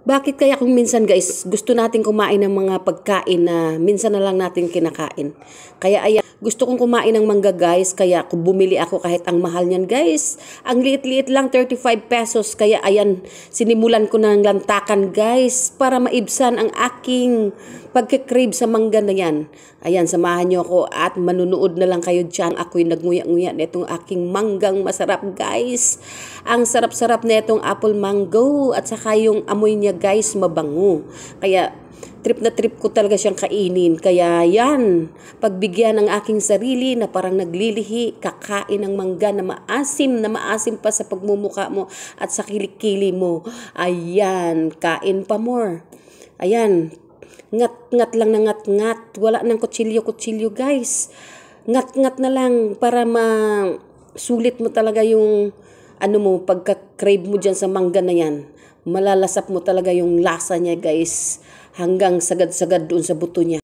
Bakit kaya kung minsan guys, gusto natin kumain ng mga pagkain na minsan na lang natin kinakain? Kaya ayan, gusto kong kumain ng mangga guys, kaya kung bumili ako kahit ang mahal niyan guys. Ang liit-liit lang, 35 pesos. Kaya ayan, sinimulan ko ng lantakan guys para maibsan ang aking pagkikrave sa mangga na yan. Ayan, samahan niyo ako at manunood na lang kayo dyan. Ako'y nagnguya-nguya na itong aking manggang masarap guys. Ang sarap-sarap na itong apple mango at saka yung amoy niya guys mabango. Kaya trip na trip ko talaga siyang kainin. Kaya yan, pagbigyan ng aking sarili na parang naglilihi, kakain ng mangga na maasim pa sa pagmumuka mo at sa kilikili mo. Ayan, kain pa more. Ayan, ngat-ngat lang na ngat-ngat. Wala nang kutsilyo-kutsilyo guys. Ngat-ngat na lang para sulit mo talaga yung pagka-crave mo dyan sa mangga na yan. Malalasap mo talaga yung lasa niya guys hanggang sagad-sagad doon sa buto niya.